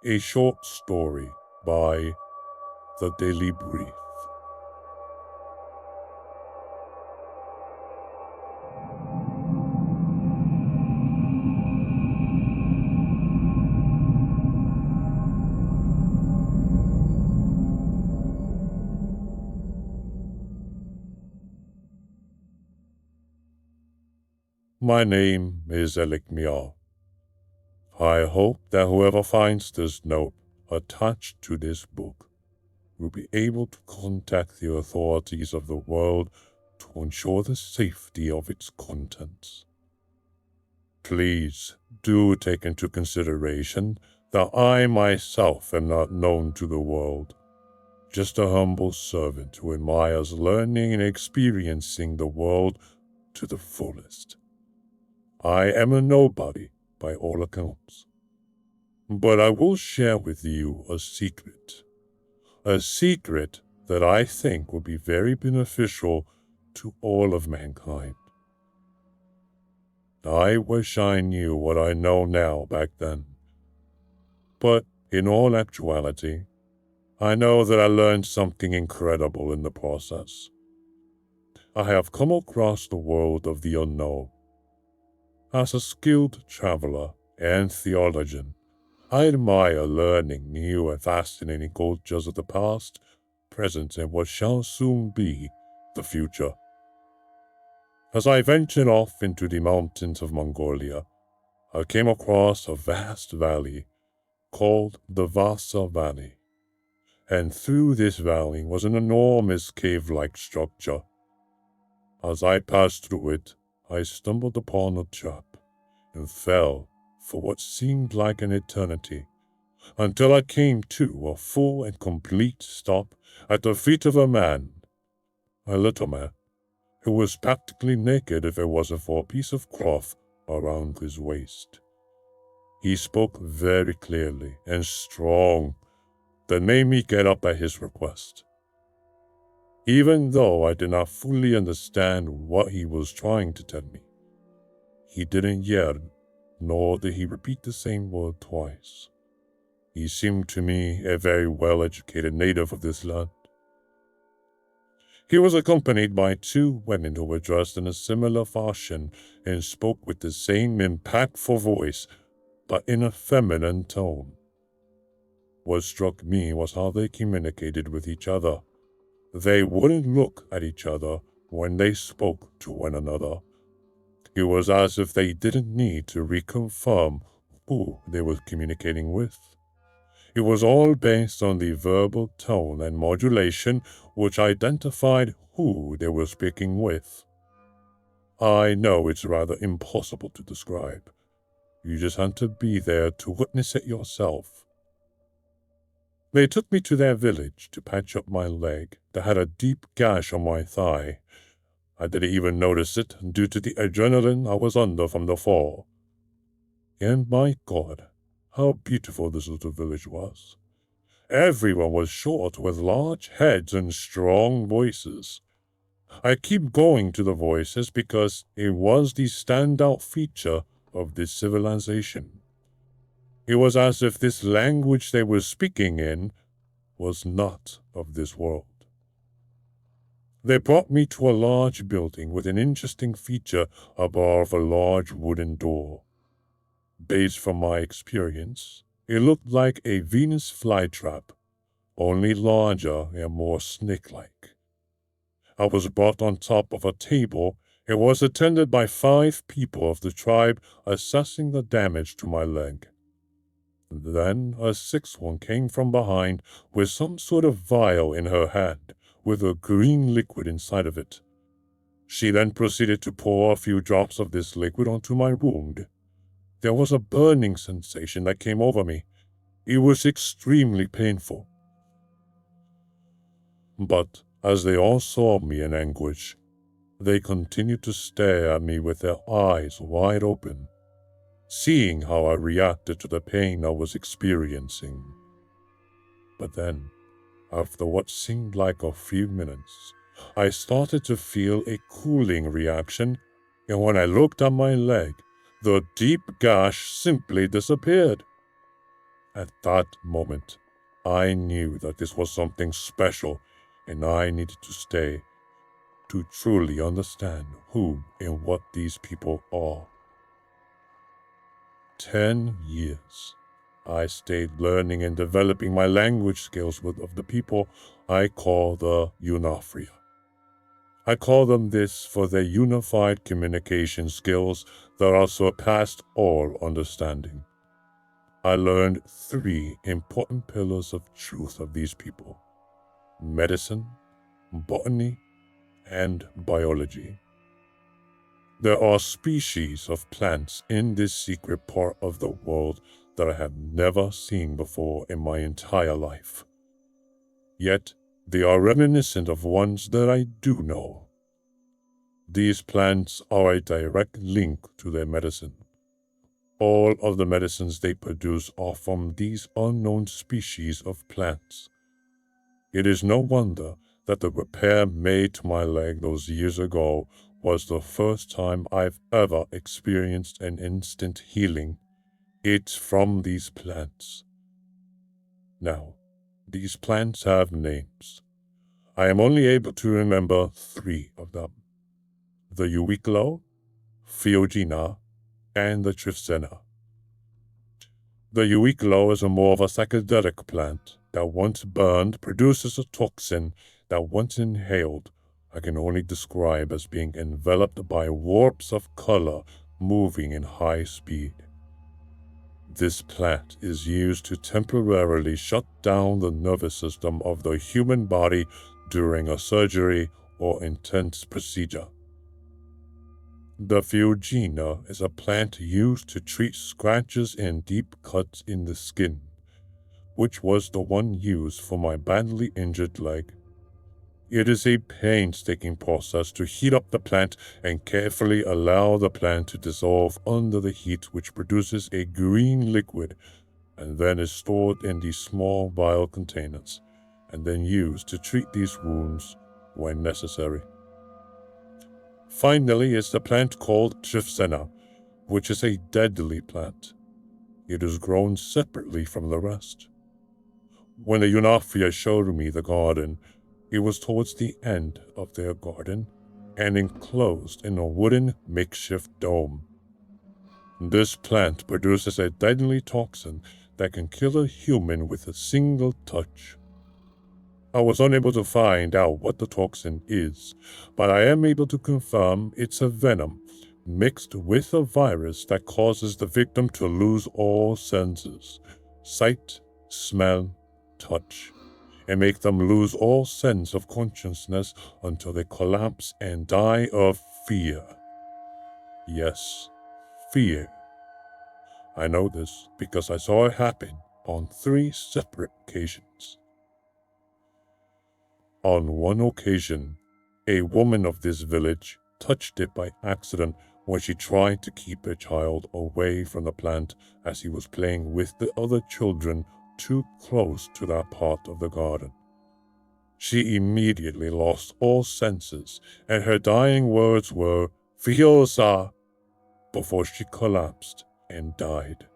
A short story by The Daily Brief. My name is Elikmiel. I hope that whoever finds this note attached to this book will be able to contact the authorities of the world to ensure the safety of its contents. Please do take into consideration that I myself am not known to the world, just a humble servant who admires learning and experiencing the world to the fullest. I am a nobody by all accounts. But I will share with you a secret that I think will be very beneficial to all of mankind. I wish I knew what I know now back then. But in all actuality, I know that I learned something incredible in the process. I have come across the world of the unknown. As a skilled traveler and theologian, I admire learning new and fascinating cultures of the past, present, and what shall soon be the future. As I ventured off into the mountains of Mongolia, I came across a vast valley called the Vasa Valley, and through this valley was an enormous cave-like structure. As I passed through it, I stumbled upon a trap and fell for what seemed like an eternity, until I came to a full and complete stop at the feet of a man, a little man, who was practically naked if it wasn't for a piece of cloth around his waist. He spoke very clearly and strong that made me get up at his request. Even though I did not fully understand what he was trying to tell me, he didn't yell, nor did he repeat the same word twice. He seemed to me a very well-educated native of this land. He was accompanied by two women who were dressed in a similar fashion and spoke with the same impactful voice, but in a feminine tone. What struck me was how they communicated with each other. They wouldn't look at each other when they spoke to one another. It was as if they didn't need to reconfirm who they were communicating with. It was all based on the verbal tone and modulation which identified who they were speaking with. I know it's rather impossible to describe. You just have to be there to witness it yourself. They took me to their village to patch up my leg that had a deep gash on my thigh. I didn't even notice it due to the adrenaline I was under from the fall. And my God, how beautiful this little village was. Everyone was short with large heads and strong voices. I keep going to the voices because it was the standout feature of this civilization. It was as if this language they were speaking in was not of this world. They brought me to a large building with an interesting feature above a large wooden door. Based from my experience, it looked like a Venus flytrap, only larger and more snake-like. I was brought on top of a table and was attended by 5 people of the tribe assessing the damage to my leg. Then a 6th one came from behind with some sort of vial in her hand with a green liquid inside of it. She then proceeded to pour a few drops of this liquid onto my wound. There was a burning sensation that came over me. It was extremely painful. But as they all saw me in anguish, they continued to stare at me with their eyes wide open, seeing how I reacted to the pain I was experiencing. But then, after what seemed like a few minutes, I started to feel a cooling reaction, and when I looked at my leg, the deep gash simply disappeared. At that moment, I knew that this was something special, and I needed to stay to truly understand who and what these people are. 10 years. I stayed learning and developing my language skills of the people I call the Unafria. I call them this for their unified communication skills that are surpassed all understanding. I learned 3 important pillars of truth of these people: medicine, botany, and biology. There are species of plants in this secret part of the world that I have never seen before in my entire life. Yet, they are reminiscent of ones that I do know. These plants are a direct link to their medicine. All of the medicines they produce are from these unknown species of plants. It is no wonder that the repair made to my leg those years ago was the first time I've ever experienced an instant healing. It's from these plants. Now, these plants have names. I am only able to remember 3 of them: the Uiklo, Fiogina, and the Trifsena. The Uiklo is more of a psychedelic plant that once burned produces a toxin that once inhaled I can only describe as being enveloped by warps of color moving in high speed. This plant is used to temporarily shut down the nervous system of the human body during a surgery or intense procedure. The Fiogina is a plant used to treat scratches and deep cuts in the skin, which was the one used for my badly injured leg. It is a painstaking process to heat up the plant and carefully allow the plant to dissolve under the heat, which produces a green liquid and then is stored in these small vial containers and then used to treat these wounds when necessary. Finally is the plant called Trifsena, which is a deadly plant. It is grown separately from the rest. When the Unafria showed me the garden, it was towards the end of their garden and enclosed in a wooden makeshift dome. This plant produces a deadly toxin that can kill a human with a single touch. I was unable to find out what the toxin is, but I am able to confirm it's a venom mixed with a virus that causes the victim to lose all senses: sight, smell, touch, and make them lose all sense of consciousness until they collapse and die of fear. Yes, fear. I know this because I saw it happen on 3 separate occasions. On one occasion, a woman of this village touched it by accident when she tried to keep her child away from the plant as he was playing with the other children too close to that part of the garden. She immediately lost all senses, and her dying words were "Viosa" before she collapsed and died.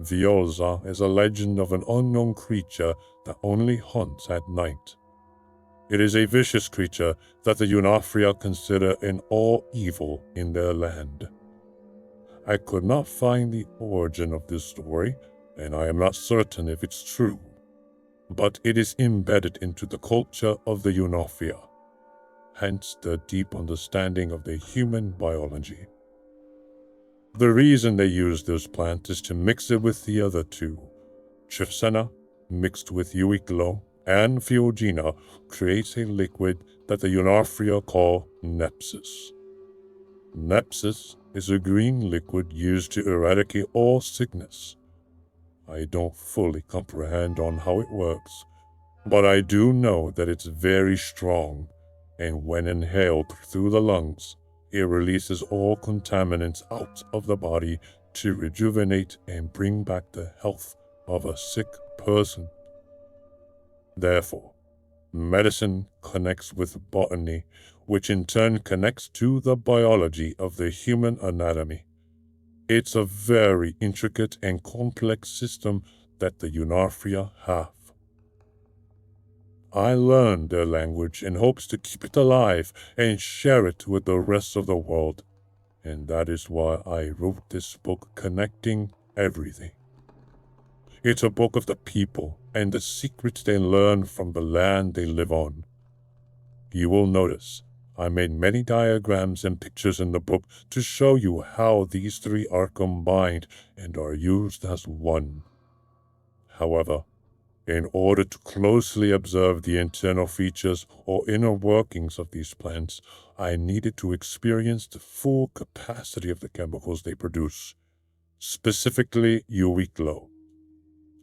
Viosa is a legend of an unknown creature that only hunts at night. It is a vicious creature that the Unafria consider an all evil in their land. I could not find the origin of this story, and I am not certain if it's true, but it is embedded into the culture of the Unafria, hence the deep understanding of the human biology. The reason they use this plant is to mix it with the other 2, Trifsena mixed with Uiklo, and Fiogina creates a liquid that the Unafria call nepsis. Nepsis is a green liquid used to eradicate all sickness. I don't fully comprehend on how it works, but I do know that it's very strong, and when inhaled through the lungs, it releases all contaminants out of the body to rejuvenate and bring back the health of a sick person. Therefore, medicine connects with botany, which in turn connects to the biology of the human anatomy. It's a very intricate and complex system that the Unarphria have. I learned their language in hopes to keep it alive and share it with the rest of the world, and that is why I wrote this book connecting everything. It's a book of the people and the secrets they learn from the land they live on. You will notice I made many diagrams and pictures in the book to show you how these three are combined and are used as one. However, in order to closely observe the internal features or inner workings of these plants, I needed to experience the full capacity of the chemicals they produce, specifically Uwiklo.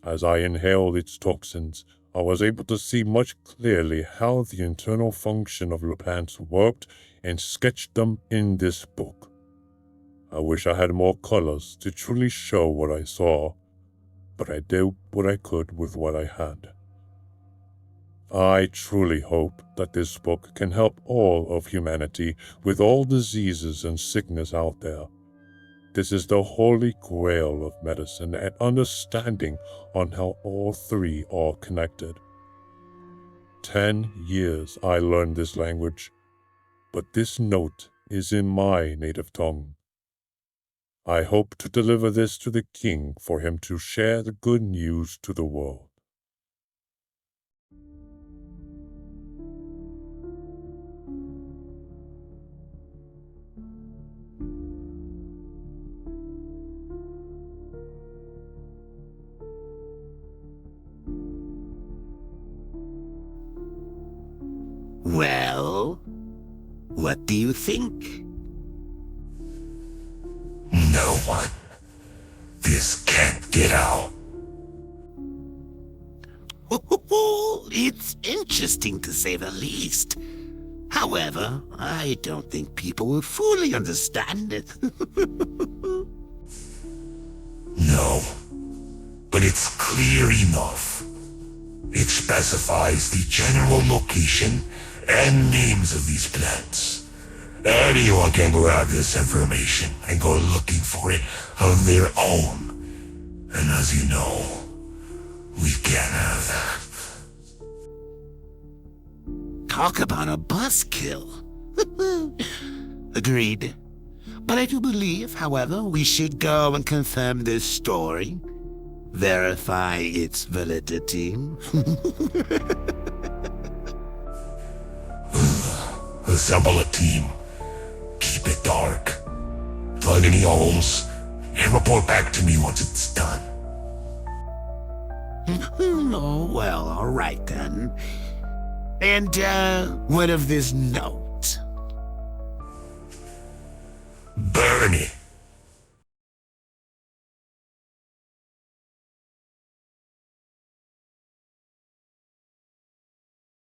As I inhaled its toxins, I was able to see much clearly how the internal function of the plants worked and sketched them in this book. I wish I had more colors to truly show what I saw, but I did what I could with what I had. I truly hope that this book can help all of humanity with all diseases and sickness out there. This is the holy grail of medicine and understanding on how all three are connected. 10 years I learned this language, but this note is in my native tongue. I hope to deliver this to the king for him to share the good news to the world. Well, what do you think? No one. This can't get out. It's interesting to say the least. However, I don't think people will fully understand it. No. But it's clear enough. It specifies the general location and names of these plants. Anyone can grab this information and go looking for it on their own. And as you know, we can't have that. Talk about a buzzkill. Agreed. But I do believe, however, we should go and confirm this story. Verify its validity. Assemble a team. Keep it dark. Find any holes, and report back to me once it's done. Oh, well, all right then. And, what of this note? Burn it.